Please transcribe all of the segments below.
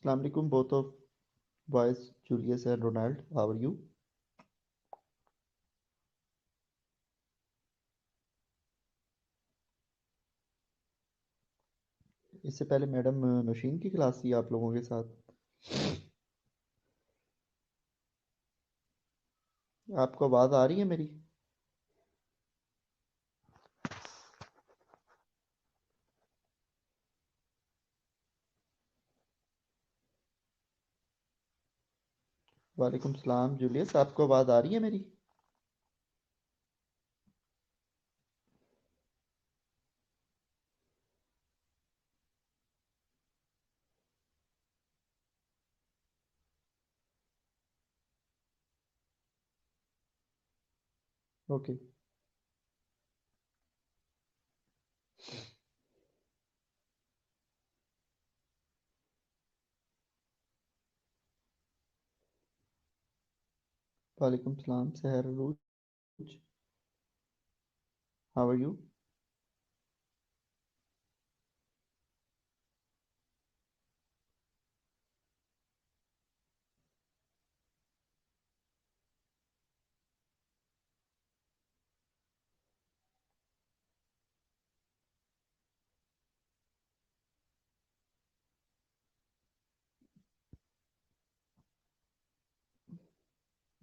Assalamu alaikum, both of boys, Julius and Ronald. How are you? इससे पहले madam Nausheen की class थी आप लोगों के साथ। आपको आवाज़ आ रही है मेरी? वालेकुम सलाम जूलियस, आपको आवाज़ आ रही है मेरी? ओके। वालेकुम सलाम सहर रूज, हाउ आर यू?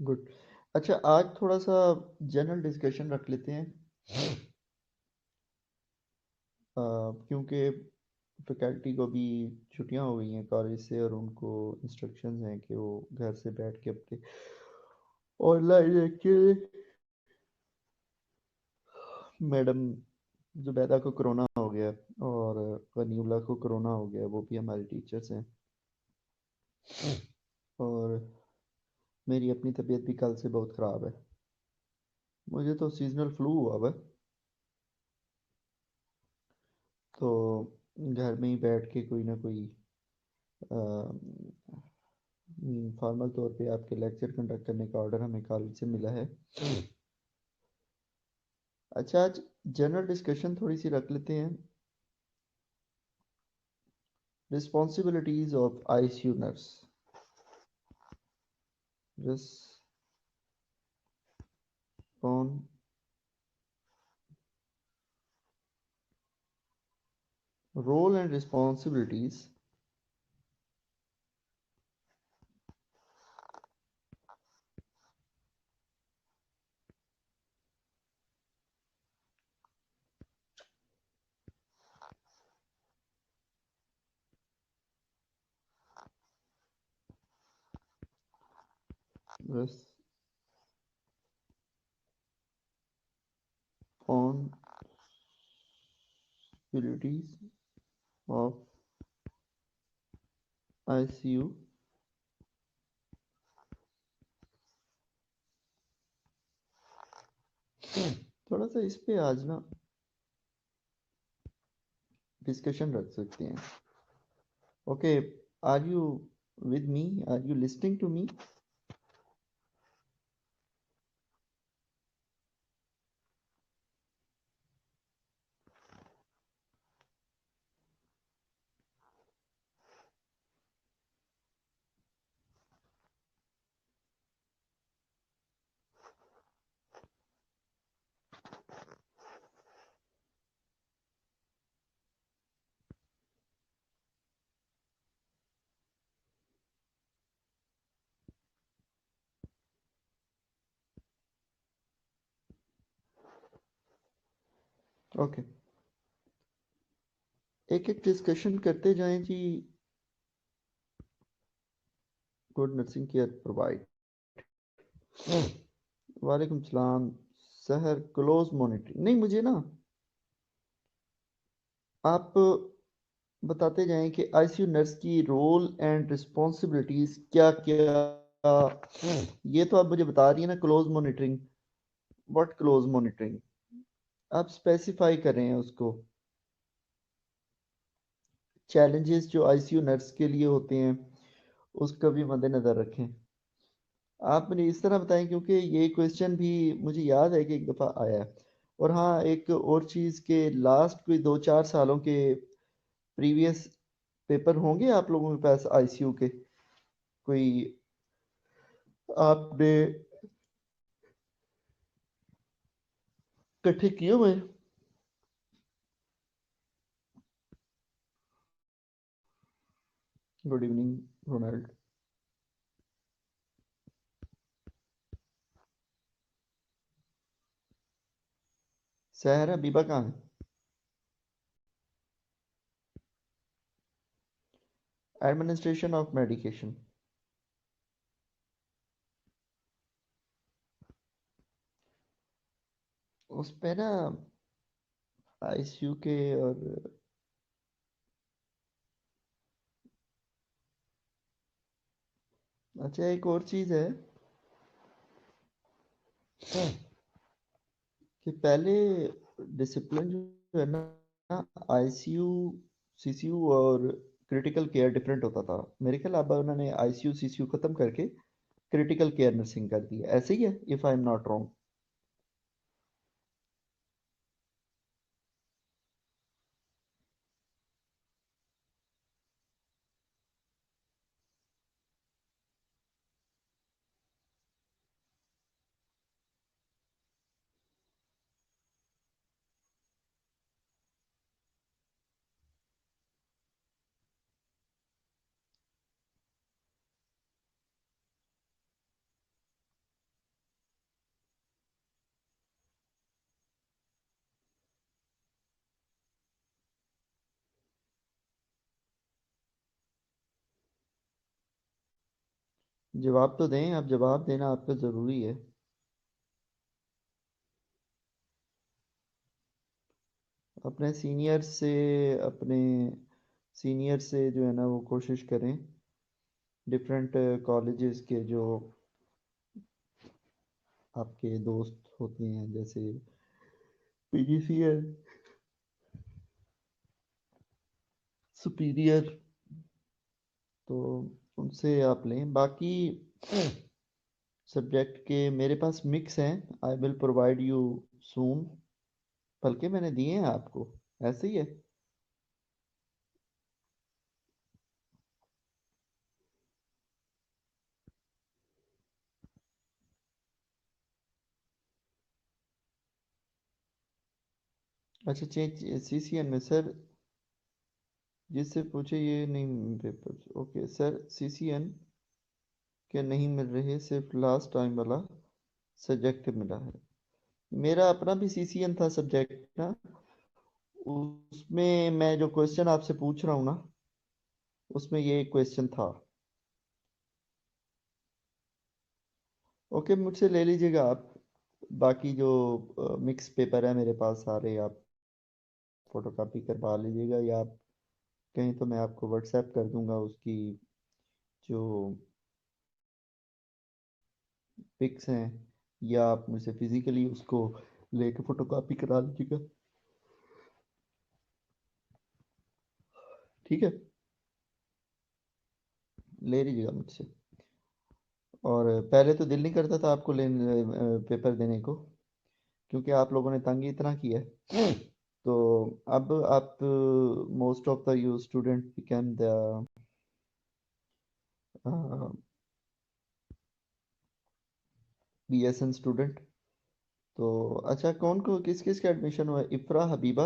गुड। अच्छा, आज थोड़ा सा जनरल डिस्कशन रख लेते हैं, क्योंकि फैकल्टी को भी छुट्टियां हो गई हैं कॉलेज से और उनको इंस्ट्रक्शंस हैं कि वो घर से बैठ के अपने ऑनलाइन लेक्चर। मैडम जुबैदा को कोरोना हो गया और गनीउल्लाह को कोरोना हो गया, वो भी हमारे टीचर्स हैं। और मेरी अपनी तबीयत भी कल से बहुत ख़राब है। मुझे तो सीजनल फ्लू हुआ हुआ है, तो घर में ही बैठ के कोई ना कोई फॉर्मल तौर पे आपके लेक्चर कंडक्ट करने का ऑर्डर हमें कॉलेज से मिला है। अच्छा, आज जनरल डिस्कशन थोड़ी सी रख लेते हैं, responsibilities of ICU nurse. Role and responsibilities responsibilities of ICU थोड़ा सा इस पे आज ना डिस्कशन रख सकते हैं। Okay, are you with me? Are you listening to me? Okay, एक एक डिस्कशन करते जाएं जी। Good nursing care provide. वालेकुम सलाम सहर, क्लोज मॉनिटरिंग नहीं, मुझे ना आप बताते जाएं कि आईसीयू नर्स की रोल एंड रिस्पॉन्सिबिलिटीज क्या क्या। ये तो आप मुझे बता रही है ना, close monitoring. What close monitoring? आप स्पेसिफाई कर रहे हैं उसको। चैलेंजेस जो आईसीयू नर्स के लिए होते हैं उसका भी मद्देनजर रखें। आप मुझे इस तरह बताएं, क्योंकि ये क्वेश्चन भी मुझे याद है कि एक दफ़ा आया है। और हाँ, एक और चीज़ के लास्ट कोई 2-4 सालों के प्रीवियस पेपर होंगे आप लोगों के पास आईसीयू के? कोई आपने इकट्ठे किए हुए? Good evening Ronald. सहरा बीबा कहाँ है? Administration of medication. उस पे ना आईसीयू के और अच्छा एक और चीज़ है कि पहले डिसिप्लिन जो है ना आईसीयू सीसीयू और क्रिटिकल केयर डिफरेंट होता था। मेरे ख्याल अब उन्होंने आईसीयू सीसीयू खत्म करके क्रिटिकल केयर नर्सिंग कर दी है, ऐसे ही है if I am not wrong. जवाब तो दें, आप जवाब देना आपका ज़रूरी है। अपने सीनियर से जो है ना वो कोशिश करें, डिफरेंट कॉलेजेस के जो आपके दोस्त होते हैं जैसे पीजीसीएल, सुपीरियर, तो उनसे आप लें। बाकी सब्जेक्ट के मेरे पास मिक्स हैं, I will provide you soon. बल्कि मैंने दिए हैं आपको, ऐसे ही है। अच्छा चेंज सीसीएन में सर, जिससे पूछे ये नहीं पेपर। ओके सर, सीसीएन के नहीं मिल रहे, सिर्फ लास्ट टाइम वाला सब्जेक्ट मिला है। मेरा अपना भी सीसीएन था सब्जेक्ट ना, उसमें मैं जो क्वेश्चन आपसे पूछ रहा हूँ ना, उसमें ये क्वेश्चन था। ओके मुझसे ले लीजिएगा आप। बाकी जो मिक्स पेपर है मेरे पास सारे, आप फोटोकॉपी करवा लीजिएगा, या आप कहीं तो मैं आपको व्हाट्सएप कर दूंगा उसकी जो पिक्स हैं, या आप मुझसे फिजिकली उसको लेके फोटोकॉपी करा लीजिएगा। ठीक है, ले लीजिएगा मुझसे। और पहले तो दिल नहीं करता था आपको पेपर देने को, क्योंकि आप लोगों ने तंग ही इतना किया है। तो अब आप most of the you student become the BSN student. तो अच्छा कौन को किस किस का एडमिशन हुआ है? इफ्रा, हबीबा,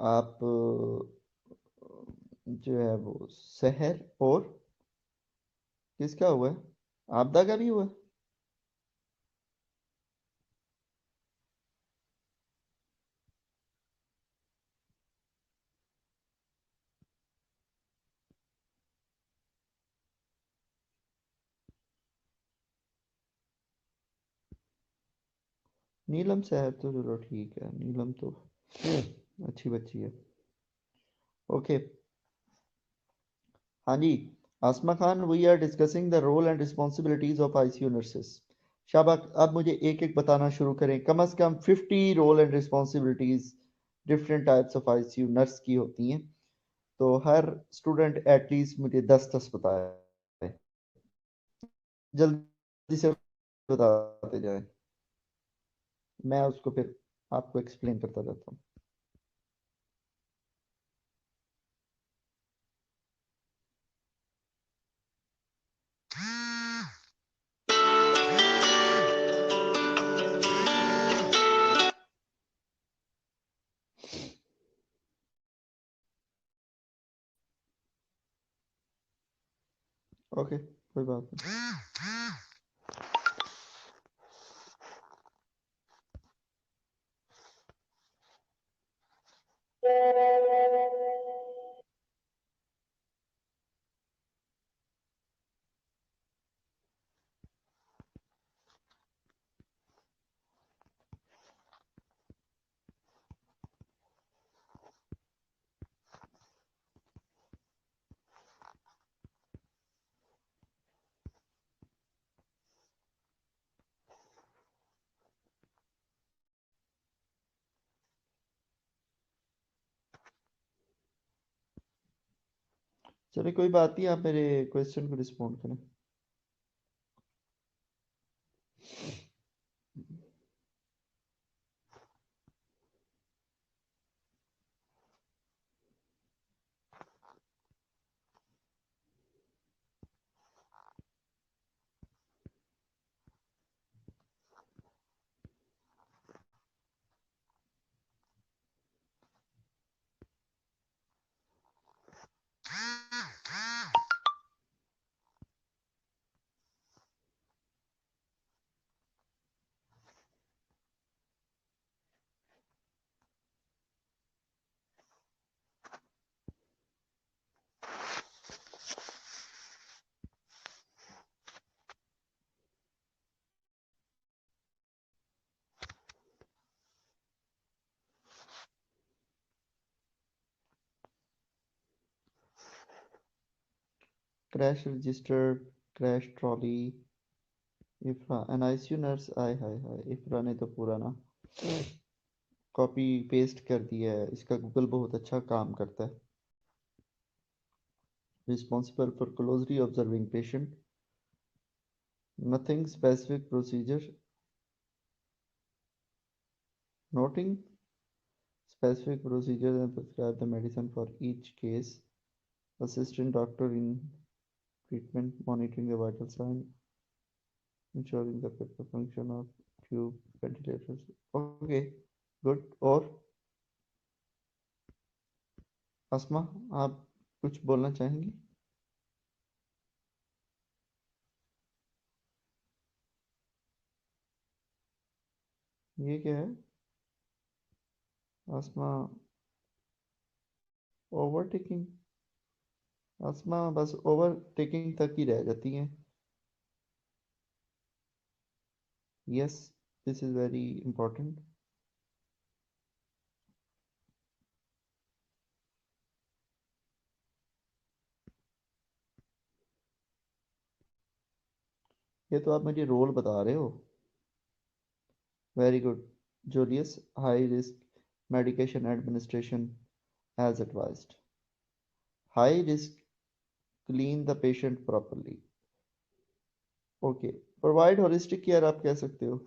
आप जो है वो सहर, और किसका हुआ है? आपदा का भी हुआ है? नीलम सहर तो चलो ठीक है, नीलम तो अच्छी बच्ची है। ओके। हाँ जी, Asma Khan, we are discussing the role and responsibilities of ICU nurses. शाबाश, अब मुझे एक एक बताना शुरू करें। कम से कम 50 role and responsibilities different types of ICU nurse की होती हैं। तो हर स्टूडेंट एटलीस्ट मुझे 10-10 बताए, जल्दी से बताते जाए, मैं उसको फिर आपको एक्सप्लेन करता जाता हूँ। ओके, कोई बात नहीं। चलिए कोई बात नहीं, आप मेरे क्वेश्चन को रिस्पॉन्ड करें। Crash register, crash trolley, Ifra an ICU nurse. आय हाय हाय, इफ्रा ने तो पूरा ना कॉपी पेस्ट कर दिया है। इसका गूगल बहुत अच्छा काम करता है। Responsible for closely observing patient, nothing specific procedure, noting specific procedures and prescribe the medicine for each case, assisting doctor in treatment, monitoring the vital sign, ensuring the proper function of tube ventilators. Okay, good. और अस्मा, आप कुछ बोलना चाहेंगी? ये क्या है अस्मा? Overtaking? अस्मा बस overtaking तक ही रह जाती हैं। Yes, this is very important. ये तो आप मुझे रोल बता रहे हो। Very good. Julius, high risk medication administration as advised. High risk, clean the patient properly. Okay. Provide holistic care आप कह सकते हो।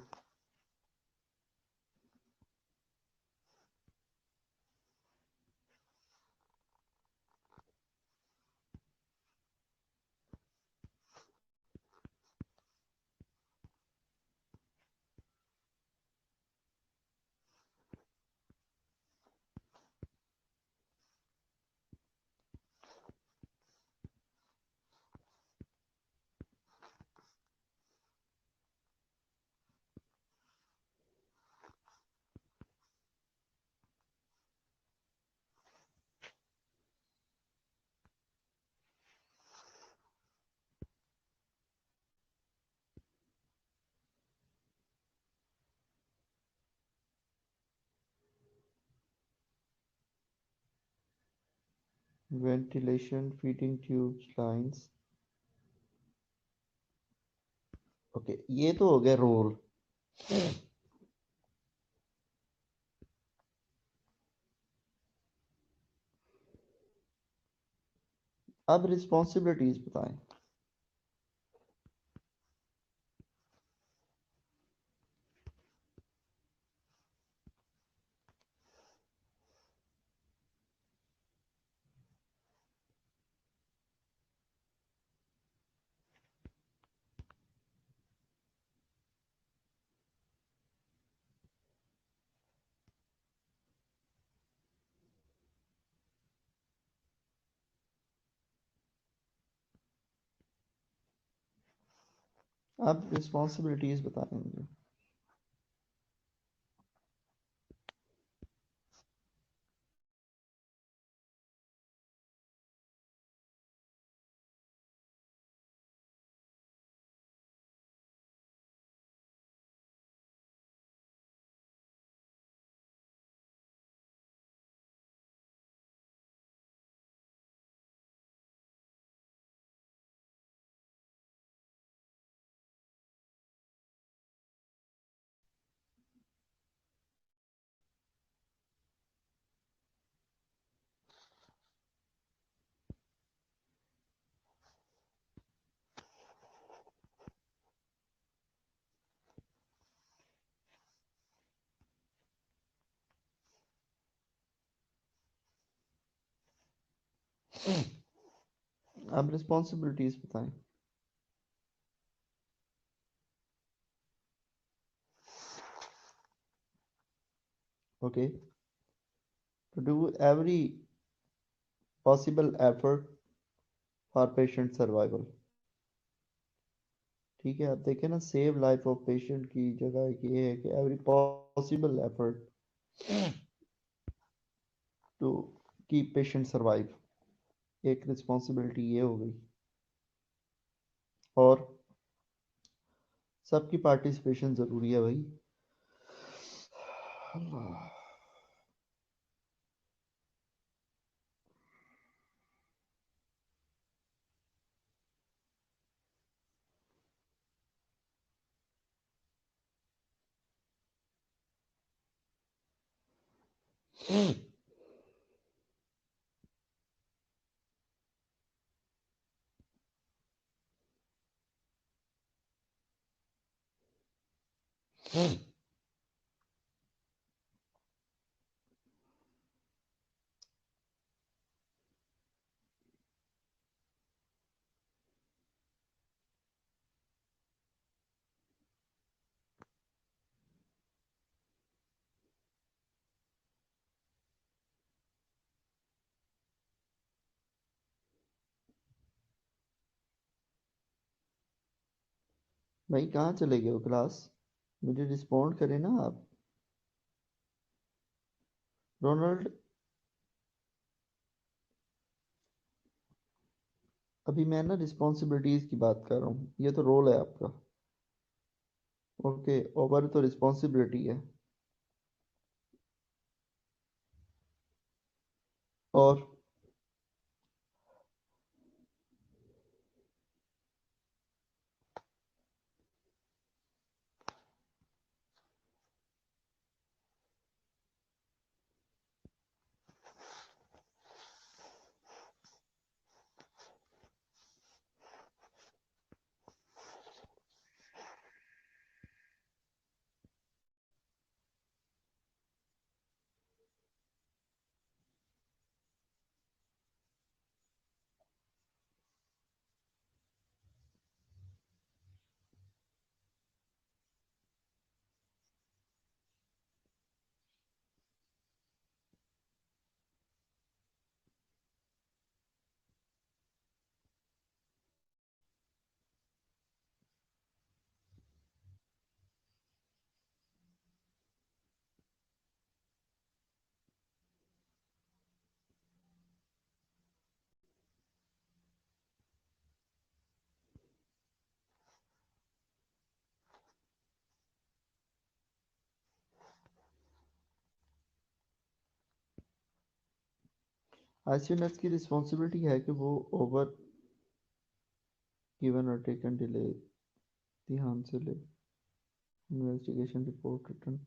Ventilation, feeding tubes, lines. Okay, ये तो हो गया रोल। अब रिस्पॉन्सिबिलिटीज बताएं। आप रिस्पॉन्सिबिलिटीज बताएं मुझे। आप रिस्पॉन्सिबिलिटीज बताएं। Okay, to do every possible effort for patient survival। ठीक है, आप देखें ना, सेव लाइफ ऑफ पेशेंट की जगह ये है कि every possible effort to keep patient survive. एक रिस्पॉन्सिबिलिटी ये हो गई, और सबकी पार्टिसिपेशन जरूरी है भाई। भाई कहाँ चले गए हो क्लास? मुझे रिस्पॉन्ड करें ना आप। रोनाल्ड, अभी मैं ना रिस्पॉन्सिबिलिटीज की बात कर रहा हूँ, ये तो रोल है आपका। ओके, ओवर तो रिस्पॉन्सिबिलिटी है। और आईसीयू नर्स की रिस्पॉन्सिबिलिटी है कि वो ओवर गिवन और टेकन डिले ध्यान से ले। Investigation report return.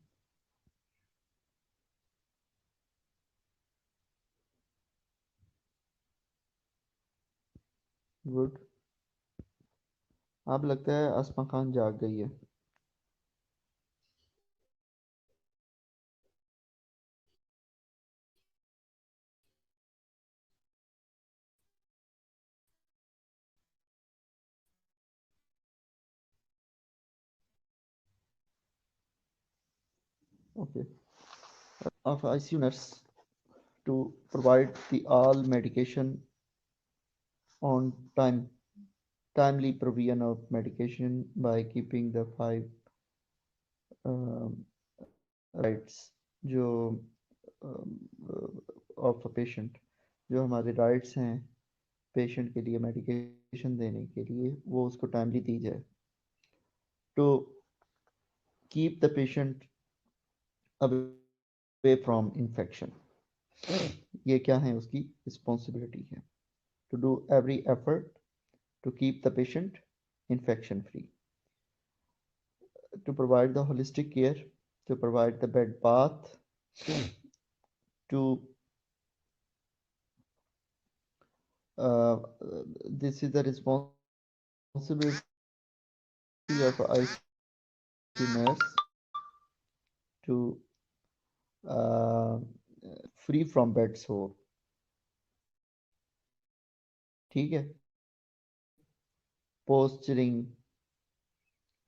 गुड। अब लगता है अस्मा खान जाग गई है। Okay, of ICU nurse to provide the all medication on time timely provision of medication by keeping the five rights जो ऑफ अ पेशेंट, जो हमारे राइट्स हैं पेशेंट के लिए मेडिकेशन देने के लिए, वो उसको टाइमली दी जाए। To keep the patient away from infection, ये क्या है उसकी रिस्पॉन्सिबिलिटी है। To do every effort to keep the patient infection free, to provide the holistic care, to provide the bed bath, to this is the responsibility of ICU nurse to uh, free from bed sore। ठीक है, posturing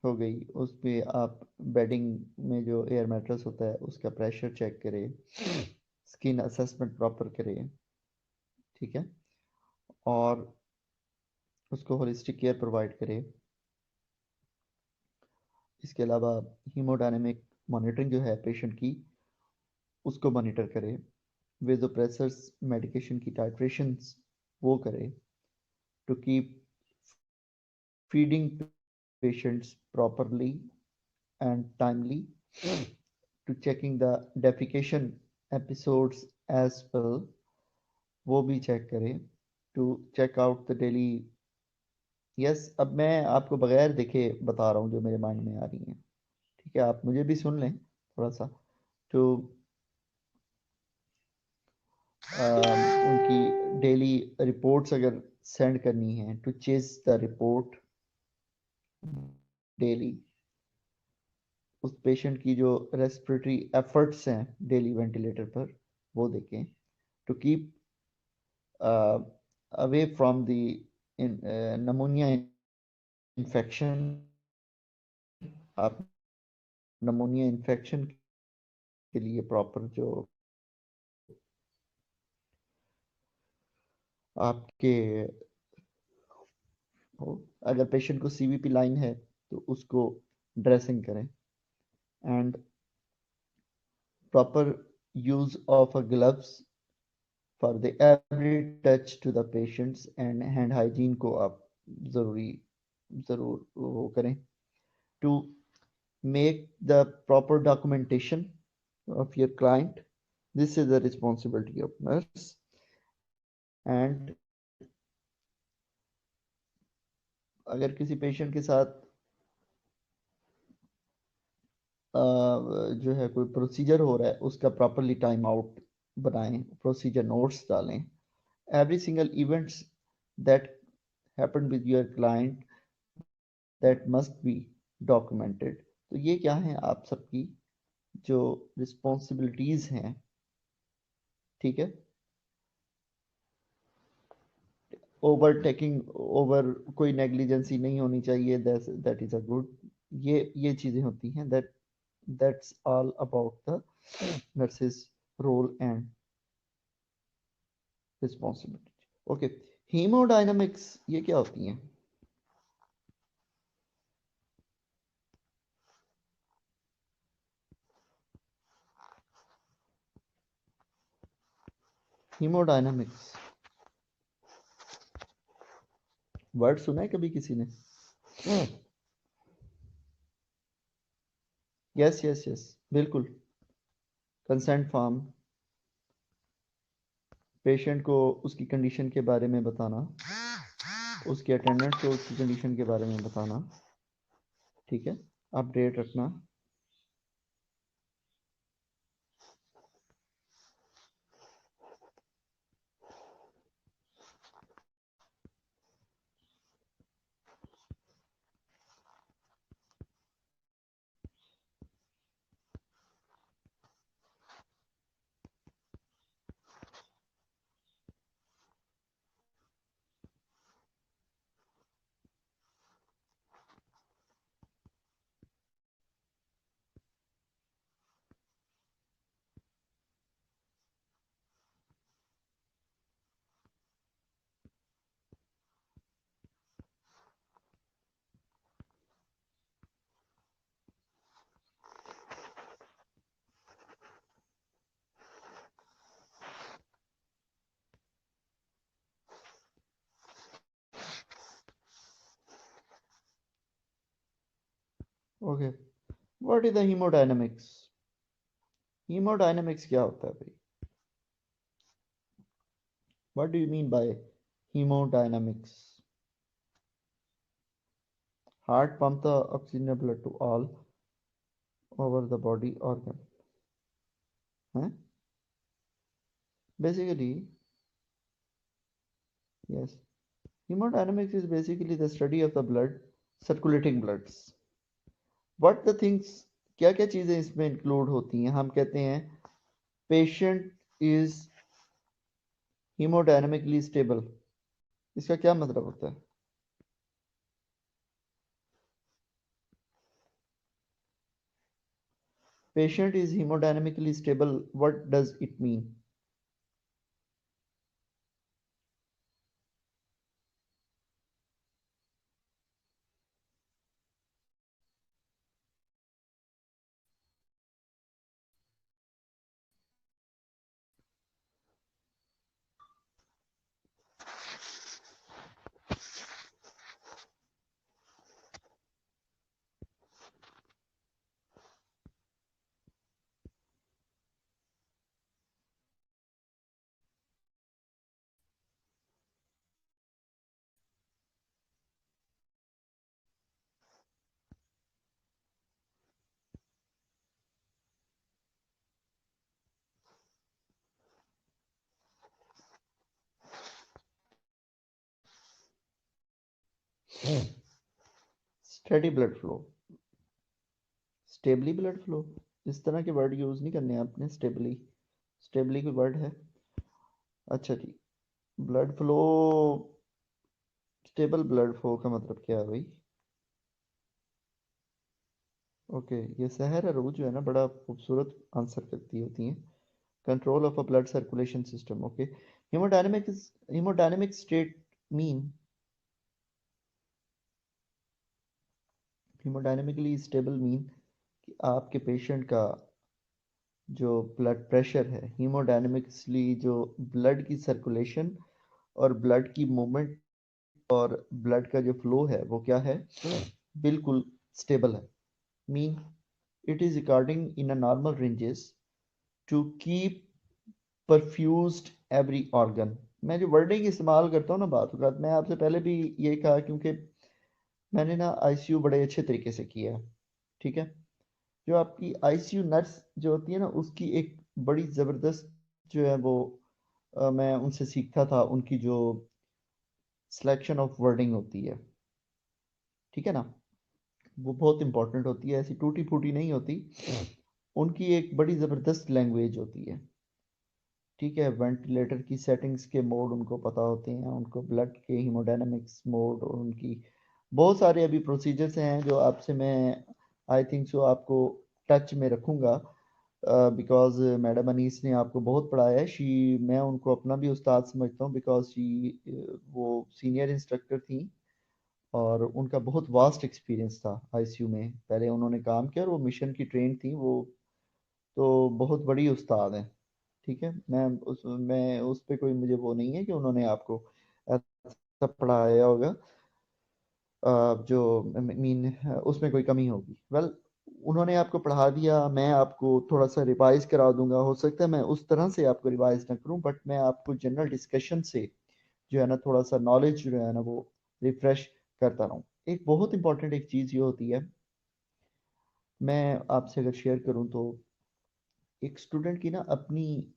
हो गई, उसमें आप bedding में जो air mattress होता है उसका प्रेशर चेक करें, स्किन असेसमेंट प्रॉपर करें, ठीक है, और उसको होलिस्टिक केयर प्रोवाइड करें। इसके अलावा हीमोडायनेमिक मॉनिटरिंग जो है पेशेंट की, उसको मॉनिटर करें, वेजोप्रेसर्स मेडिकेशन की टाइट्रेशंस वो करें, to keep feeding patients properly and timely, to checking the defecation episodes as well, वो भी चेक करें, to check out the daily. Yes, अब मैं आपको बगैर देखे बता रहा हूँ जो मेरे माइंड में आ रही हैं, ठीक है, आप मुझे भी सुन लें थोड़ा सा। तो उनकी डेली रिपोर्ट्स अगर सेंड करनी है, to chase the report daily, उस पेशेंट की जो रेस्पिरेटरी एफर्ट्स हैं डेली वेंटिलेटर पर वो देखें, to keep away from the pneumonia infection. आप नमोनिया इन्फेक्शन के लिए प्रॉपर जो आपके हो, अगर पेशेंट को सीवीपी लाइन है तो उसको ड्रेसिंग करें, and proper use of a gloves for the every touch to the patients, and hand hygiene को आप ज़रूरी ज़रूर वो करें, to make the proper documentation of your client। This is the responsibility of nurse। and अगर किसी patient के साथ जो है कोई प्रोसीजर हो रहा है उसका प्रॉपरली टाइम आउट बनाएं, प्रोसीजर नोट्स डालें, every single events that happen with your client that must be documented. तो ये क्या है आप सबकी जो रिस्पॉन्सिबिलिटीज हैं, ठीक है। ओवरटेकिंग ओवर कोई नेग्लिजेंसी नहीं होनी चाहिए, दैट इज अ गुड, ये चीजें होती हैं, that's all about the nurses role and responsibility. Okay, haemodynamics ये क्या होती हैं? हीमोडायनामिक्स वर्ड सुना है कभी किसी ने? यस यस यस, बिल्कुल। कंसेंट फॉर्म, पेशेंट को उसकी कंडीशन के बारे में बताना, उसके अटेंडेंट को उसकी कंडीशन के बारे में बताना, ठीक है, अपडेट रखना। Okay, what is the haemodynamics? Haemodynamics क्या होता है भाई? What do you mean by haemodynamics? Heart pump the oxygen blood to all over the body organ है basically. Yes, hemodynamics is basically the study of the blood, circulating bloods. What the things, क्या क्या चीजें इसमें include होती हैं? हम कहते हैं पेशेंट इज हीमोडायनेमिकली स्टेबल, इसका क्या मतलब होता है? Patient is hemodynamically stable, what does it mean? Steady blood flow, stably blood flow, इस तरह के वर्ड यूज नहीं करने आपने। स्टेबली, स्टेबली कोई वर्ड है? अच्छा जी, blood flow, stable blood flow का मतलब क्या है भाई? ओके, ये सहर अरूज जो है ना, बड़ा खूबसूरत आंसर करती होती हैं। Control of a blood circulation system, okay. Hemodynamic state mean, hemodynamically stable mean कि आपके पेशेंट का जो ब्लड प्रेशर है, हीमोडायनेमिक्सली जो ब्लड की सर्कुलेशन और ब्लड की मूवमेंट और ब्लड का जो फ्लो है वो क्या है, बिल्कुल स्टेबल है। Mean it is according in a normal ranges to keep perfused every organ. मैं जो वर्डिंग इस्तेमाल करता हूँ ना बात बात, मैं आपसे पहले भी यही कहा, क्योंकि मैंने ना आईसीयू बड़े अच्छे तरीके से किया है, ठीक है। जो आपकी आईसीयू नर्स जो होती है ना, उसकी एक बड़ी ज़बरदस्त जो है वो मैं उनसे सीखता था, उनकी जो सिलेक्शन ऑफ वर्डिंग होती है, ठीक है ना, वो बहुत इंपॉर्टेंट होती है, ऐसी टूटी फूटी नहीं होती। उनकी एक बड़ी ज़बरदस्त लैंग्वेज होती है, ठीक है। वेंटिलेटर की सेटिंग्स के मोड उनको पता होते हैं, उनको ब्लड के हीमोडायनामिक्स मोड, और उनकी बहुत सारे अभी प्रोसीजर्स हैं जो आपसे मैं आई थिंक सो आपको टच में रखूँगा, बिकॉज मैडम अनीस ने आपको बहुत पढ़ाया है। शी, मैं उनको अपना भी उस्ताद समझता हूँ, बिकॉज शी वो सीनियर इंस्ट्रक्टर थी और उनका बहुत वास्ट एक्सपीरियंस था आईसीयू में, पहले उन्होंने काम किया और वो मिशन की ट्रेन थी वो, तो बहुत बड़ी उस्ताद है, ठीक है। मैं उस पे कोई मुझे वो नहीं है कि उन्होंने आपको ऐसा पढ़ाया होगा जो मीन उसमें कोई कमी होगी। वेल, उन्होंने आपको पढ़ा दिया, मैं आपको थोड़ा सा रिवाइज करा दूंगा। हो सकता है मैं उस तरह से आपको रिवाइज ना करूं, बट मैं आपको जनरल डिस्कशन से जो है ना थोड़ा सा नॉलेज जो है ना वो रिफ्रेश करता रहूं। एक बहुत इंपॉर्टेंट एक चीज़ ये होती है, मैं आपसे अगर शेयर करूं तो, एक स्टूडेंट की ना अपनी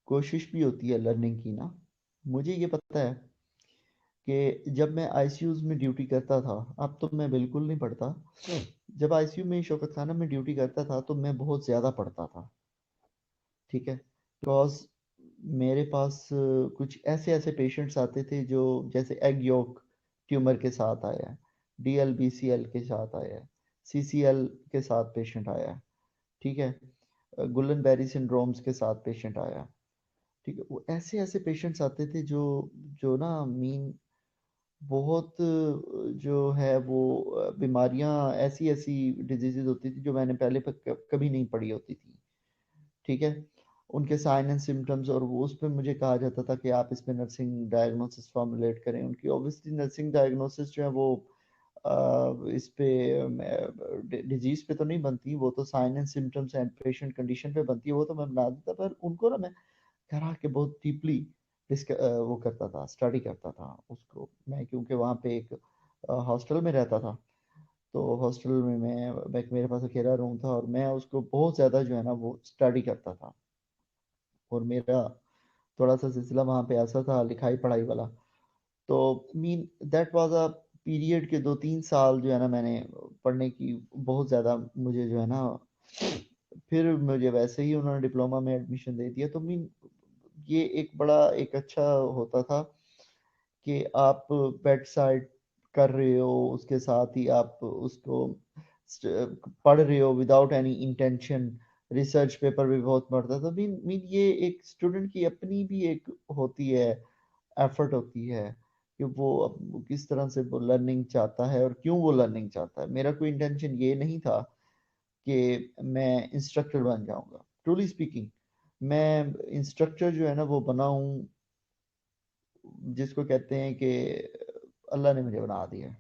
कोशिश भी होती है लर्निंग की ना। मुझे ये पता है कि जब मैं आईसीयूज में ड्यूटी करता था, अब तो मैं बिल्कुल नहीं पढ़ता, जब आईसीयू में शौकत खाना में ड्यूटी करता था तो मैं बहुत ज़्यादा पढ़ता था, ठीक है। बिकॉज मेरे पास कुछ ऐसे ऐसे पेशेंट्स आते थे जो जैसे एग योक ट्यूमर के साथ आया है, डीएलबीसीएल के साथ आया है, सीसीएल के साथ पेशेंट आया है, ठीक है, गुलन बेरी सिंड्रोम्स के साथ पेशेंट आया है, ठीक है। वो ऐसे ऐसे पेशेंट्स आते थे जो जो ना मीन बहुत जो है वो बीमारियां, ऐसी ऐसी डिजीजेज होती थी जो मैंने पहले कभी नहीं पढ़ी होती थी, ठीक है। उनके साइन एंड सिम्टम्स, और वो उस पर मुझे कहा जाता था कि आप इस पे नर्सिंग डायग्नोसिस फॉर्मुलेट करें। उनकी ऑब्वियसली नर्सिंग डायग्नोसिस जो है वो इस पे डिजीज पे तो नहीं बनती, वो तो sign and symptoms and patient condition पे बनती है, वो तो मैं बना देता, पर उनको ना मैं घर आके बहुत डीपली वो करता था, स्टडी करता था उसको मैं, क्योंकि वहाँ पे एक हॉस्टल में रहता था। तो हॉस्टल में मैं मेरे पास अकेला रूम था, और मैं उसको बहुत ज़्यादा जो है ना वो स्टडी करता था। और मेरा थोड़ा सा सिलसिला वहाँ पे ऐसा था लिखाई पढ़ाई वाला। तो mean that was a period के 2-3 साल जो है ना मैंने पढ़ने की बहुत ज़्यादा मुझे जो है ना, फिर मुझे वैसे ही उन्होंने डिप्लोमा में एडमिशन दे दिया। तो मीन ये एक बड़ा एक अच्छा होता था कि आप बेड साइड कर रहे हो, उसके साथ ही आप उसको पढ़ रहे हो without any intention. Research paper भी बहुत पढ़ता था। मीन मीन ये एक स्टूडेंट की अपनी भी एक होती है, एफर्ट होती है कि वो किस तरह से वो लर्निंग चाहता है और क्यों वो लर्निंग चाहता है। मेरा कोई इंटेंशन ये नहीं था कि मैं इंस्ट्रक्टर बन जाऊंगा, ट्रूली स्पीकिंग। मैं इंस्ट्रक्टर जो है ना वो बना हूँ, जिसको कहते हैं कि अल्लाह ने मुझे बना दिया।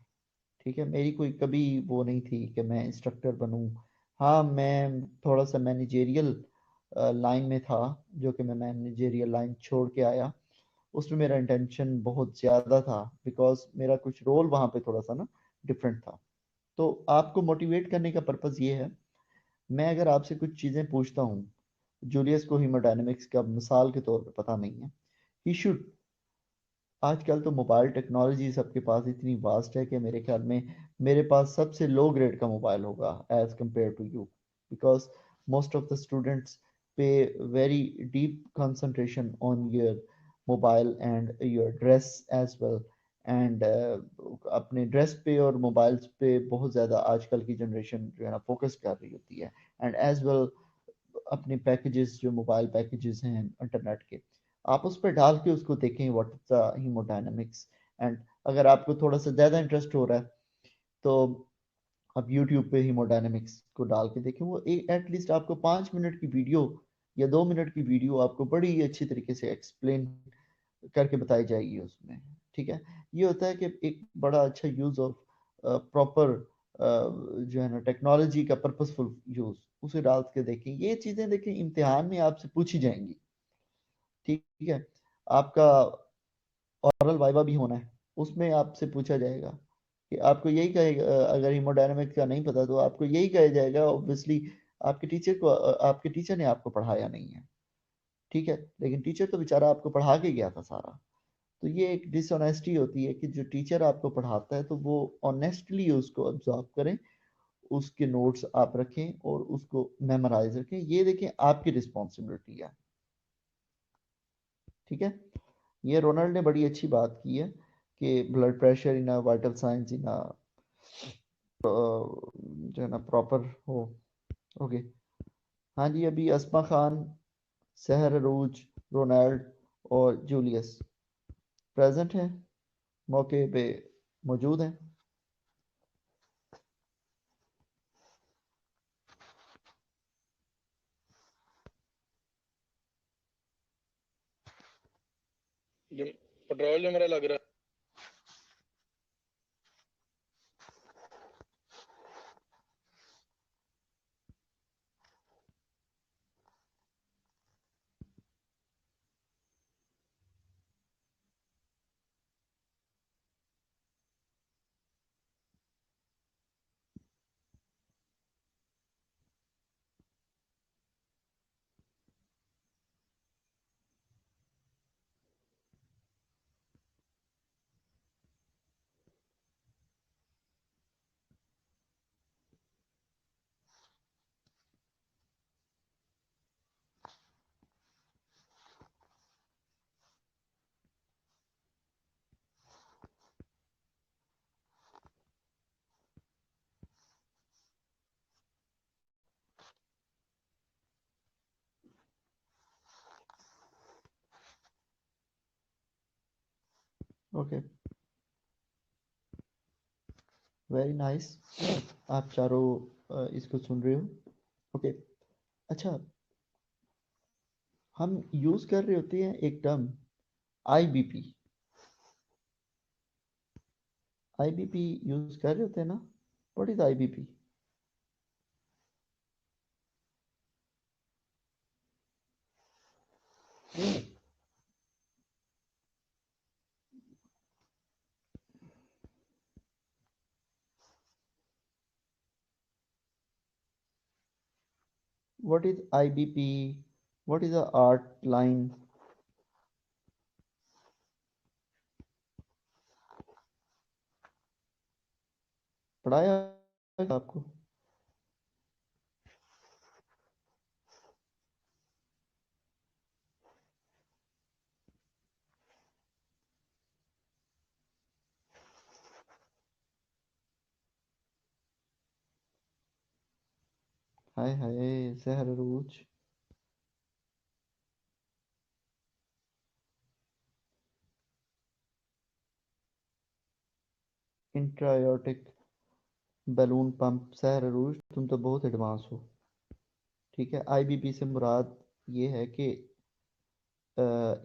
ठीक है, मेरी कोई कभी वो नहीं थी कि मैं इंस्ट्रक्टर बनूं। हाँ, मैं थोड़ा सा मैनेजेरियल लाइन में था, जो कि मैं मैनेजेरियल लाइन छोड़ के आया। उसमें मेरा इंटेंशन बहुत ज़्यादा था, बिकॉज मेरा कुछ रोल वहाँ पे थोड़ा सा ना डिफरेंट था। तो आपको मोटिवेट करने का पर्पज़ ये है, मैं अगर आपसे कुछ चीज़ें पूछता हूँ, जूलियस को हीमोडायनेमिक्स का मिसाल के तौर पे पता नहीं है, ही शुड। आजकल तो मोबाइल टेक्नोलॉजी सबके पास इतनी वास्ट है कि मेरे ख्याल में मेरे पास सबसे लो ग्रेड का मोबाइल होगा as compare to you, because most of the students pay very deep concentration on your mobile and your dress as well. And अपने ड्रेस पे और मोबाइल्स पे बहुत ज़्यादा आजकल की जनरेशन जो है ना फोकस कर रही होती है। एंड एज वेल अपने पैकेजेस, जो मोबाइल पैकेजेस हैं इंटरनेट के, आप उस पर डाल के उसको देखें what is the haemodynamics. And अगर आपको थोड़ा सा ज़्यादा इंटरेस्ट हो रहा है, तो आप यूट्यूब पे हीमोडायनामिक्स को डाल के देखें। वो एक एटलीस्ट आपको 5 मिनट की वीडियो या 2 मिनट की वीडियो आपको बड़ी अच्छी तरीके से एक्सप्लेन करके बताई जाएगी उसमें। ठीक है, ये होता है कि एक बड़ा अच्छा यूज ऑफ प्रॉपर जो है ना टेक्नोलॉजी का पर्पसफुल यूज, उसे डाल के देखें। ये चीजें देखें, इम्तिहान में आपसे पूछी जाएंगी। ठीक है, आपका ओरल वाइवा भी होना है, उसमें आपसे पूछा जाएगा कि आपको यही कहेगा, अगर हीमोडायनामिक्स का नहीं पता तो आपको यही कहा जाएगा ऑब्वियसली, आपके टीचर को आपके टीचर ने आपको पढ़ाया नहीं है। ठीक है, लेकिन टीचर तो बेचारा आपको पढ़ा के गया था सारा। तो ये एक डिसऑनेस्टी होती है कि जो टीचर आपको पढ़ाता है तो वो ऑनेस्टली उसको ऑब्जर्व करें, उसके नोट्स आप रखें और उसको मेमोराइज रखें। ये देखें आपकी रिस्पॉन्सिबिलिटी है। ठीक है, ये रोनाल्ड ने बड़ी अच्छी बात की है कि blood pressure in vital signs इन जो है ना प्रॉपर हो। ओके, हाँ जी, अभी अस्मा खान, सहर अरूज, रोनाल्ड और जूलियस प्रेजेंट हैं, मौके पे मौजूद हैं। जो पेट्रोल जो मेरा लग रहा ओके, वेरी नाइस। आप चारों इसको सुन रहे हो। ओके, अच्छा, हम यूज कर रहे होते हैं एक टर्म आईबीपी। आईबीपी यूज कर रहे होते हैं ना? What is IBP? What is IBP? What is a art line? पढ़ाया आपको? हाय हाय सहर रूज। इंट्रायोटिक बैलून पंप। सहर रूज, तुम तो बहुत एडवांस हो। ठीक है, आईबीपी से मुराद ये है कि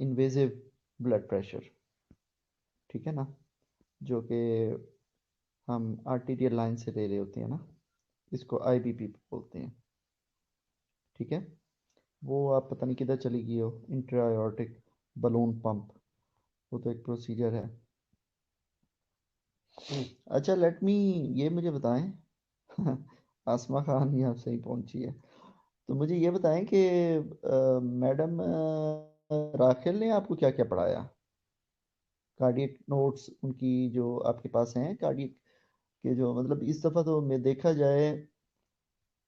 इन्वेजिव ब्लड प्रेशर, ठीक है ना, जो कि हम आर्टीरियल लाइन से ले रहे होते हैं ना, इसको आईबीपी बोलते हैं। ठीक है, वो आप पता नहीं किधर चली गई हो, इंट्रायोटिक बलून पंप, वो तो एक प्रोसीजर है। अच्छा लेट मी, ये मुझे बताएं आसमा खान यहाँ से ही पहुंची है, तो मुझे ये बताएं कि मैडम राखेल ने आपको क्या क्या पढ़ाया? कार्डियक नोट्स उनकी जो आपके पास हैं, कार्डियक के जो, मतलब इस दफ़ा तो मैं देखा जाए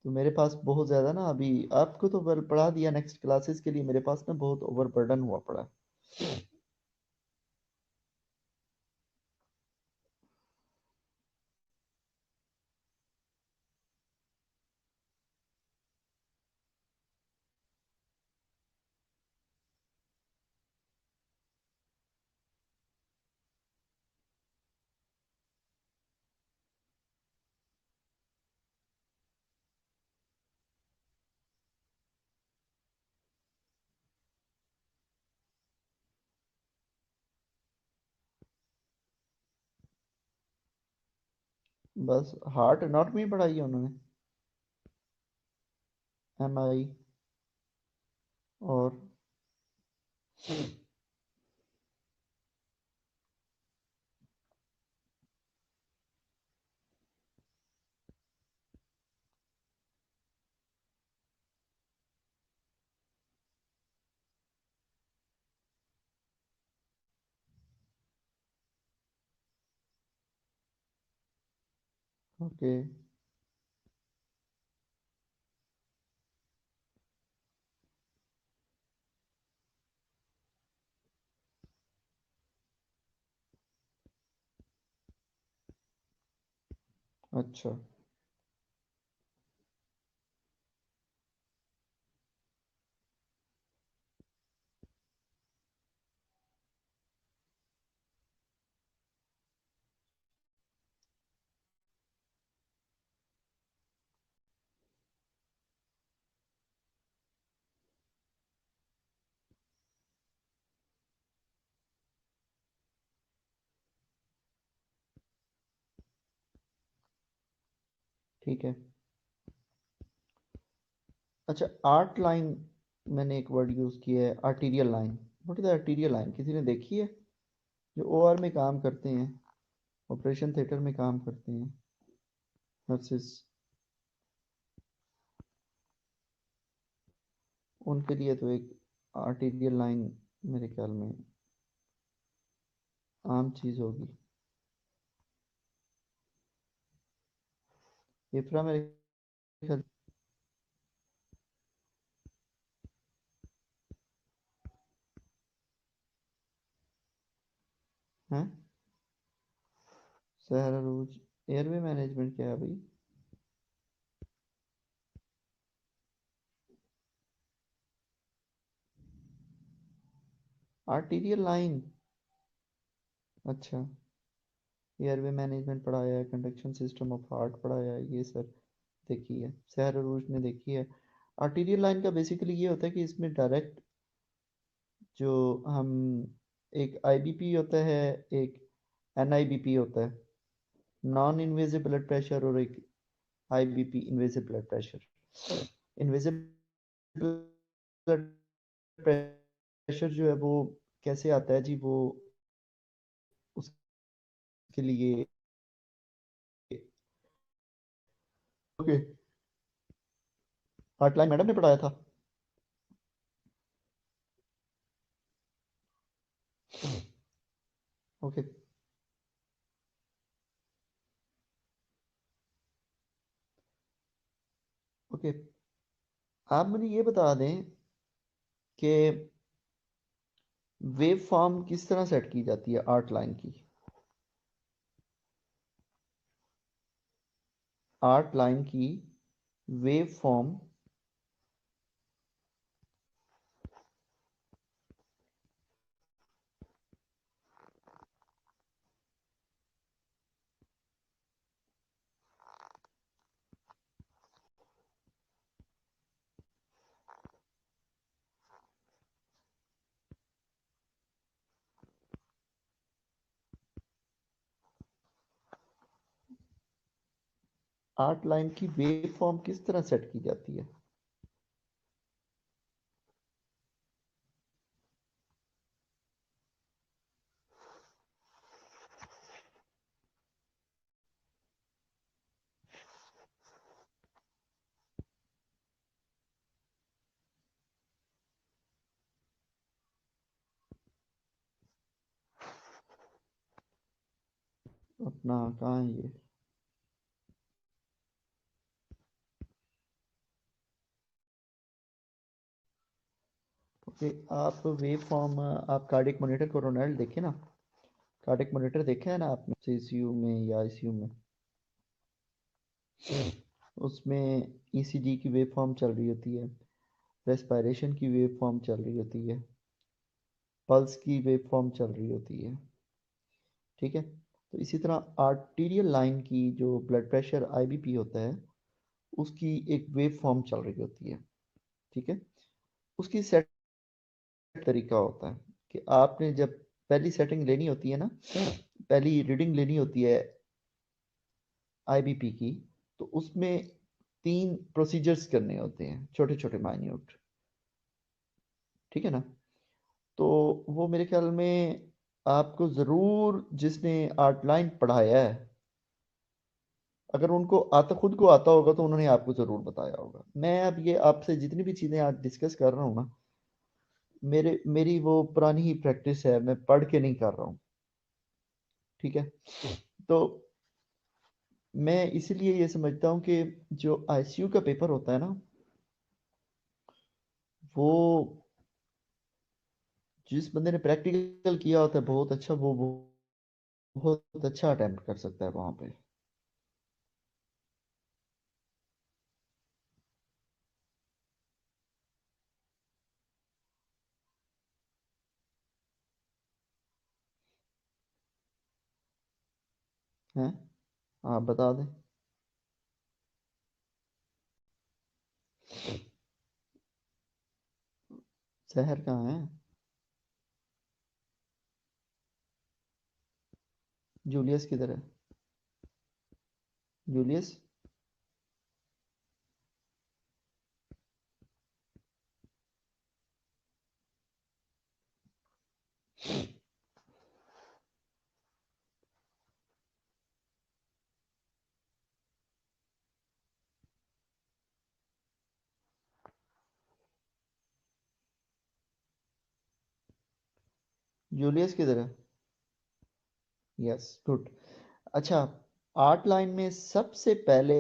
तो मेरे पास बहुत ज़्यादा ना, अभी आपको तो पढ़ा दिया नेक्स्ट क्लासेस के लिए, मेरे पास ना बहुत ओवरबर्डन हुआ पड़ा। बस हार्ट एनाटॉमी पढ़ाई है उन्होंने? एमआई और ओके। अच्छा ठीक है। अच्छा आर्ट लाइन, मैंने एक वर्ड यूज़ किया है, arterial line. What is arterial line, किसी ने देखी है? जो ओआर में काम करते हैं, ऑपरेशन थिएटर में काम करते हैं नर्सिस, उनके लिए तो एक आर्टीरियल लाइन मेरे ख्याल में आम चीज़ होगी। इफ्रा मेरे ख्याल है। सहरा रोज, एयरवे मैनेजमेंट क्या है भाई? आर्टीरियल लाइन, अच्छा। एयरवे मैनेजमेंट पढ़ाया है, कंडक्शन सिस्टम ऑफ हार्ट पढ़ाया है, ये सर देखी है, सहर अरूज ने देखी है। आर्टीरियल लाइन का बेसिकली ये होता है कि इसमें डायरेक्ट जो हम, एक आईबीपी होता है, एक एनआईबीपी होता है। नॉन इन्वेसिव ब्लड प्रेशर और एक IBP invasive blood pressure. Invasive blood pressure जो है वो कैसे आता है जी, वो उसके लिए ओके, हार्टलाइन मैडम ने पढ़ाया था। ओके, ओके, आप मुझे ये बता दें कि वेव फॉर्म किस तरह सेट की जाती है आर्ट लाइन की। आर्ट लाइन की वेव फॉर्म आर्ट लाइन की वेव फॉर्म किस तरह सेट की जाती है। अपना कहाँ है ये। ओके, आप वेव फॉर्म आप कार्डिक मॉनिटर कोरोनल देखे ना, कार्डिक मॉनिटर देखा है ना आपने सीसीयू में या आईसीयू में, उसमें ईसीजी की वेव फॉर्म चल रही होती है, रेस्पिरेशन की वेव फॉर्म चल रही होती है, पल्स की वेव फॉर्म चल रही होती है। ठीक है, तो इसी तरह आर्टीरियल लाइन की जो ब्लड प्रेशर आईबीपी होता है उसकी एक वेव फॉर्म चल रही होती है। ठीक है, उसकी सेट तरीका होता है कि आपने जब पहली सेटिंग लेनी होती है ना, पहली रीडिंग लेनी होती है आईबीपी की, तो उसमें 3 प्रोसीजर्स करने होते हैं, छोटे छोटे माइन्यूट। ठीक है ना, तो वो मेरे ख्याल में आपको ज़रूर जिसने आर्ट लाइन पढ़ाया है, अगर उनको आता, खुद को आता होगा तो उन्होंने आपको ज़रूर बताया होगा। मैं अब ये आपसे जितनी भी चीज़ें आज डिस्कस कर रहा हूँ ना, मेरी वो पुरानी ही प्रैक्टिस है, मैं पढ़ के नहीं कर रहा हूँ। ठीक है, तो मैं इसीलिए ये समझता हूँ कि जो आईसीयू का पेपर होता है ना, वो जिस बंदे ने प्रैक्टिकल किया होता है बहुत अच्छा, वो बहुत अच्छा अटेम्प्ट कर सकता है वहां पे। हैं, आप बता दें। शहर कहाँ है। जूलियस किधर है। जूलियस, जूलियस किधर है। Yes, good. अच्छा, आर्ट लाइन में सबसे पहले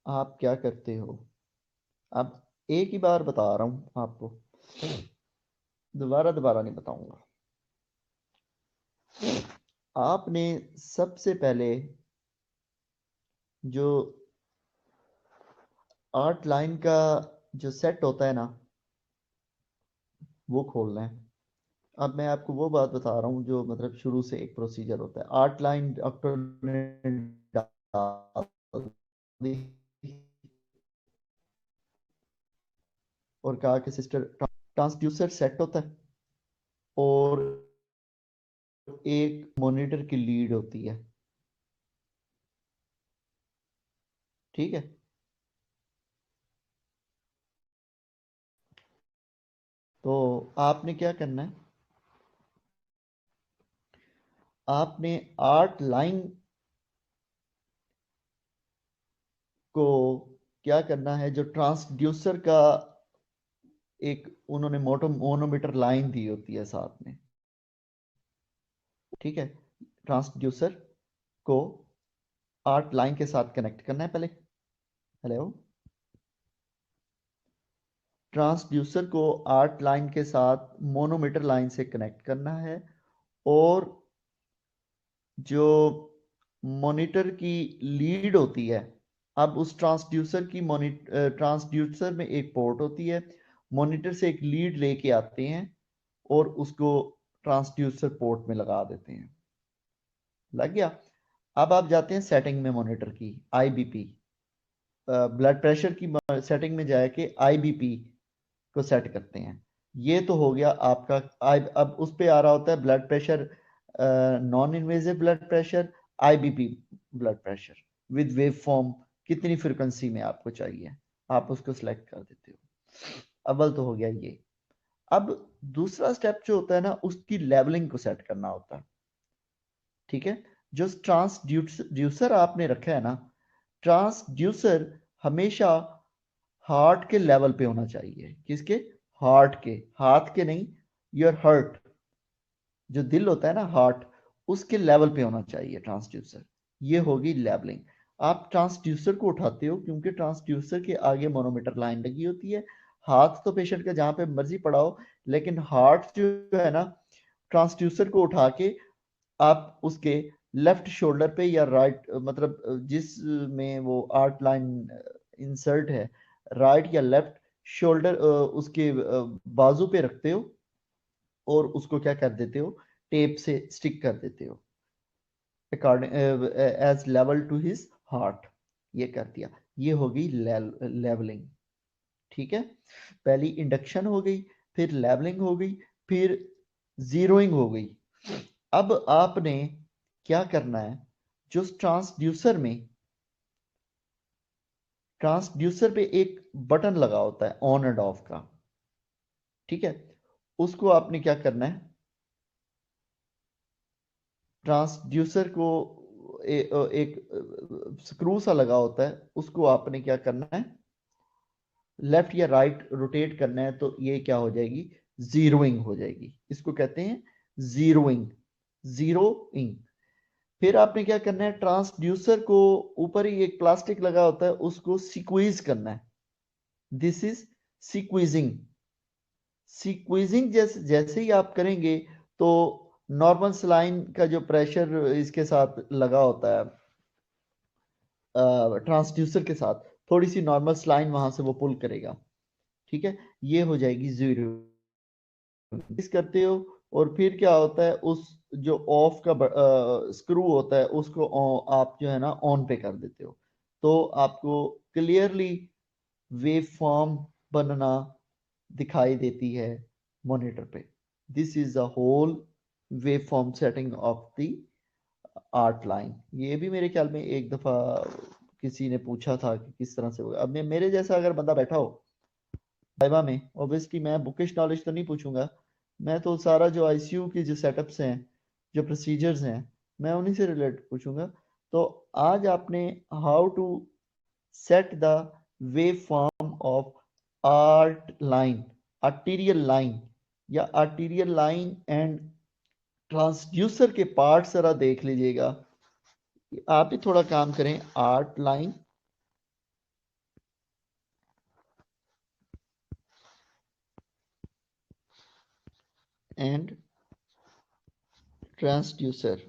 आप क्या करते हो। अब एक ही बार बता रहा हूं आपको, दोबारा दोबारा नहीं बताऊंगा। आपने सबसे पहले जो आर्ट लाइन का जो सेट होता है ना, वो खोलना है। अब मैं आपको वो बात बता रहा हूँ जो मतलब शुरू से एक प्रोसीजर होता है। आर्ट लाइन डॉक्टर ने डाल दी और कहा कि सिस्टर, ट्रांसड्यूसर सेट होता है और एक मॉनिटर की लीड होती है। ठीक है। तो आपने क्या करना है, आपने आर्ट लाइन को क्या करना है, जो ट्रांसड्यूसर का एक उन्होंने मोनोमीटर लाइन दी होती है साथ में, ठीक है, ट्रांसड्यूसर को आर्ट लाइन के साथ कनेक्ट करना है पहले। हेलो, ट्रांसड्यूसर को आर्ट लाइन के साथ मोनोमीटर लाइन से कनेक्ट करना है, और जो मॉनिटर की लीड होती है, अब उस ट्रांसड्यूसर में एक पोर्ट होती है, मॉनिटर से एक लीड लेके आते हैं और उसको ट्रांसड्यूसर पोर्ट में लगा देते हैं। लग गया। अब आप जाते हैं सेटिंग में, मॉनिटर की आईबीपी, ब्लड प्रेशर की सेटिंग में जाके आईबीपी को सेट करते हैं। ये तो हो गया आपका। अब उस पे आ रहा होता है blood pressure, non invasive blood pressure, IBP blood pressure with wave form, कितनी फ्रिक्वेंसी में आपको चाहिए, आप उसको सिलेक्ट कर देते हो। अव्वल तो हो गया ये। अब दूसरा स्टेप जो होता है ना, उसकी लेवलिंग को सेट करना होता है। ठीक है, जो ट्रांसड्यूसर आपने रखा है ना, ट्रांसड्यूसर हमेशा हार्ट के लेवल पे होना चाहिए। किसके? हार्ट के, हाथ के नहीं, योर हार्ट, जो दिल होता है ना, हार्ट, उसके लेवल पे होना चाहिए ट्रांसड्यूसर। ये होगी लेवलिंग। आप ट्रांसड्यूसर को उठाते हो क्योंकि ट्रांसड्यूसर के आगे मोनोमीटर लाइन लगी होती है। हाथ तो पेशेंट का जहां पे मर्जी पड़ा हो, लेकिन हार्ट जो है ना, ट्रांसड्यूसर को उठा के आप उसके लेफ्ट शोल्डर पे या राइट, मतलब जिस में वो आर्ट लाइन इंसर्ट है, राइट या लेफ्ट शोल्डर, उसके बाजू पे रखते हो और उसको क्या कर देते हो, टेप से स्टिक कर देते हो according age level to his heart. ये कर दिया, ये होगी लेवलिंग। ठीक है, पहली इंडक्शन हो गई, फिर लेवलिंग हो गई, फिर जीरोइंग हो गई। अब आपने क्या करना है, जो ट्रांसड्यूसर पे एक बटन लगा होता है ऑन एंड ऑफ का, ठीक है, उसको आपने क्या करना है, ट्रांसड्यूसर को एक स्क्रू सा लगा होता है, उसको आपने क्या करना है, लेफ्ट या राइट रोटेट करना है, तो ये क्या हो जाएगी, जीरोइंग हो जाएगी। इसको कहते हैं जीरोइंग, जीरोइंग। फिर आपने क्या करना है, ट्रांसड्यूसर को ऊपर ही एक प्लास्टिक लगा होता है, उसको सिक्वीज करना है। This is सिक्वीजिंग। सिक्वीजिंग जैसे जैसे ही आप करेंगे, तो नॉर्मल सलाइन का जो प्रेशर इसके साथ लगा होता है, ट्रांसड्यूसर के साथ, थोड़ी सी नॉर्मल सलाइन वहां से वो पुल करेगा। ठीक है, ये हो जाएगी जीरो। इस करते हो, और फिर क्या होता है, उस जो ऑफ का स्क्रू होता है, उसको आप जो है ना ऑन पे कर देते हो, तो आपको क्लियरली वेव फॉर्म बनना दिखाई देती है मॉनिटर पे। This is the whole wave form setting of the art line. ये भी मेरे ख्याल में एक दफा किसी ने पूछा था कि किस तरह से होगा। अब मेरे जैसा अगर बंदा बैठा हो वाइवा में, ऑब्वियसली मैं बुकिश नॉलेज तो नहीं पूछूंगा, मैं तो सारा जो आईसीयू की जो सेटअप्स हैं, जो प्रोसीजर्स हैं, मैं उन्हीं से रिलेटेड पूछूंगा। तो आज आपने how to set the wave form of art line, arterial line, या आर्टीरियल लाइन एंड ट्रांसड्यूसर के पार्ट जरा देख लीजिएगा। आप भी थोड़ा काम करें, आर्ट लाइन एंड ट्रांसड्यूसर।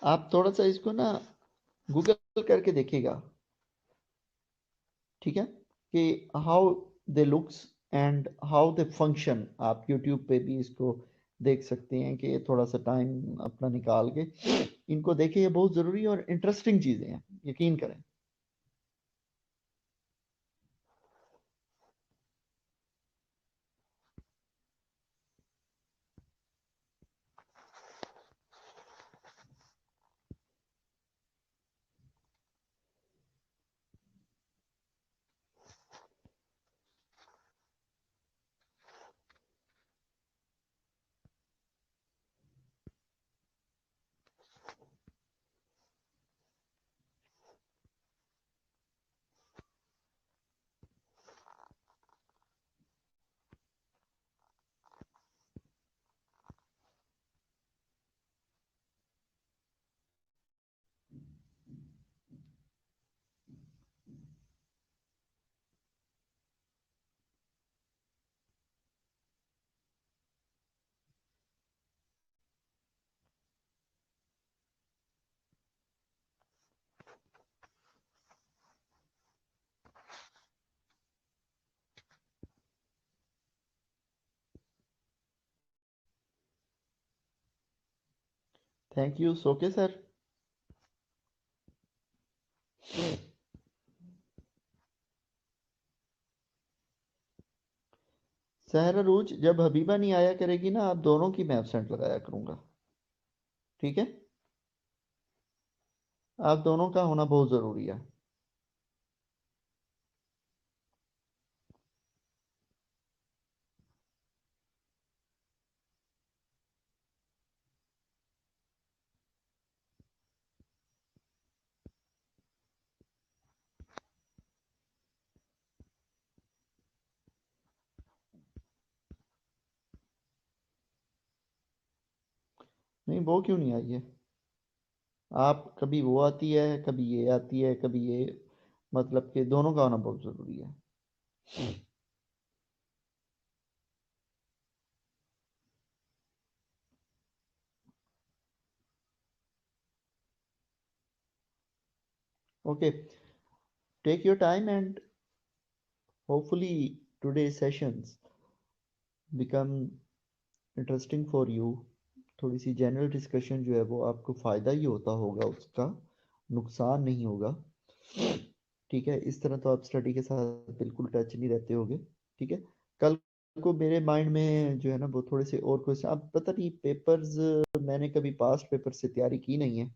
आप थोड़ा सा इसको ना गूगल करके देखिएगा, ठीक है, कि how they looks and how they function. आप यूट्यूब पे भी इसको देख सकते हैं, कि थोड़ा सा टाइम अपना निकाल के इनको देखिए, ये बहुत ज़रूरी और इंटरेस्टिंग चीज़ें हैं, यकीन करें। थैंक यू सोके सर। सहरा रूज, जब हबीबा नहीं आया करेगी ना, आप दोनों की मैं एब्सेंट लगाया करूंगा, ठीक है? आप दोनों का होना बहुत जरूरी है। नहीं, वो क्यों नहीं आई है? आप कभी वो आती है, कभी ये आती है, कभी ये, मतलब कि दोनों का होना बहुत जरूरी है। Okay, take your time and hopefully today sessions become interesting for you. थोड़ी सी जनरल डिस्कशन जो है वो आपको फ़ायदा ही होता होगा, उसका नुकसान नहीं होगा, ठीक है? इस तरह तो आप स्टडी के साथ बिल्कुल टच नहीं रहते होगे, ठीक है? कल को मेरे माइंड में जो है ना वो थोड़े से और क्वेश्चन, अब पता नहीं पेपर्स, मैंने कभी पास्ट पेपर से तैयारी की नहीं है,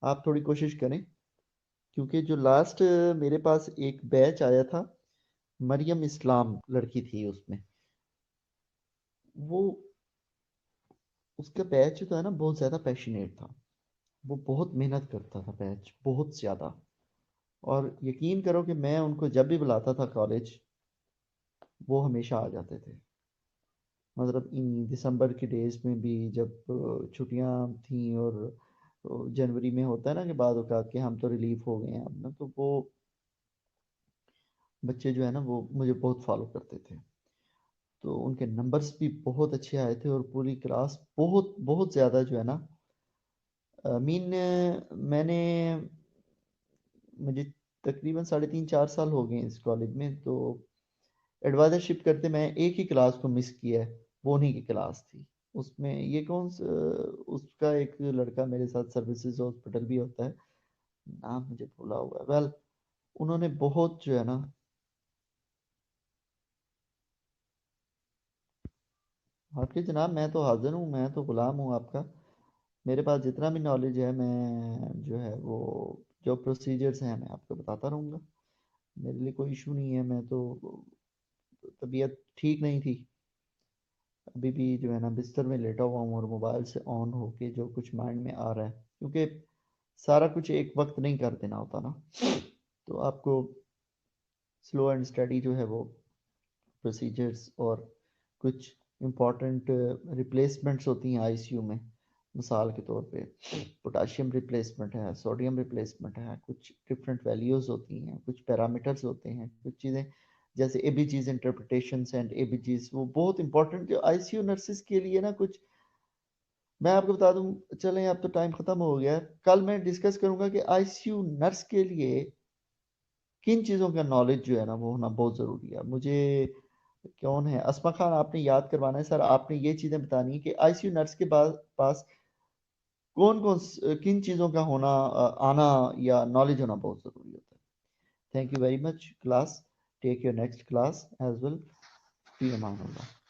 आप थोड़ी कोशिश करें, क्योंकि जो लास्ट मेरे पास एक बैच आया था, मरियम इस्लाम लड़की थी उसमें, वो, उसका बैच जो था ना बहुत ज़्यादा पैशनेट था, वो बहुत मेहनत करता था बैच, बहुत ज़्यादा। और यकीन करो कि मैं उनको जब भी बुलाता था कॉलेज, वो हमेशा आ जाते थे। मतलब इन दिसंबर के डेज में भी, जब छुट्टियां थी, और जनवरी में होता है ना कि बाद औकात के हम तो रिलीफ हो गए हैं अब ना, तो वो बच्चे जो है ना वो मुझे बहुत फॉलो करते थे। तो उनके नंबर्स भी बहुत अच्छे आए थे, और पूरी क्लास बहुत बहुत ज़्यादा जो है ना, मीन, मैंने, मुझे तकरीबन 3.5 4 साल हो गए इस कॉलेज में, तो एडवाइजरशिप करते मैं एक ही क्लास को मिस किया है, वो उन्हीं की क्लास थी। उसमें ये कौन सा, उसका एक लड़का मेरे साथ सर्विसेज हॉस्पिटल भी होता है, नाम मुझे भूला हुआ है, वेल, उन्होंने बहुत जो है ना, आपके जनाब मैं तो हाजिर हूँ, मैं तो गुलाम हूँ आपका। मेरे पास जितना भी नॉलेज है, मैं जो है वो, जो प्रोसीजर्स हैं मैं आपको बताता रहूँगा, मेरे लिए कोई इशू नहीं है। मैं तो, तबीयत ठीक नहीं थी, अभी भी जो है ना बिस्तर में लेटा हुआ हूँ, और मोबाइल से ऑन होके जो कुछ माइंड में आ रहा है, क्योंकि सारा कुछ एक वक्त नहीं कर देना होता ना, तो आपको स्लो एंड स्टडी जो है वो प्रोसीजर्स, और कुछ इम्पॉर्टेंट रिप्लेसमेंट्स होती हैं आईसीयू में, मिसाल के तौर पे पोटाशियम रिप्लेसमेंट है, सोडियम रिप्लेसमेंट है, कुछ डिफरेंट वैल्यूज़ होती हैं, कुछ पैरामीटर्स होते हैं, कुछ चीज़ें जैसे एबीजीज इंटरप्रिटेशंस एंड एबीजीज, वो बहुत इंपॉर्टेंट जो आईसीयू नर्सिस के लिए ना, कुछ मैं आपको बता दूं। चलें, अब तो टाइम ख़त्म हो गया है, कल मैं डिस्कस करूंगा कि आईसीयू नर्स के लिए किन चीज़ों का नॉलेज जो है ना वो होना बहुत ज़रूरी है। मुझे, कौन है, अस्मा खान, आपने याद करवाना है सर, आपने ये चीज़ें बतानी है कि आईसीयू नर्स के पास कौन कौन किन चीज़ों का होना, आना या नॉलेज होना बहुत ज़रूरी होता है। Thank you very much class, take your next class as well, फी अमान अल्लाह।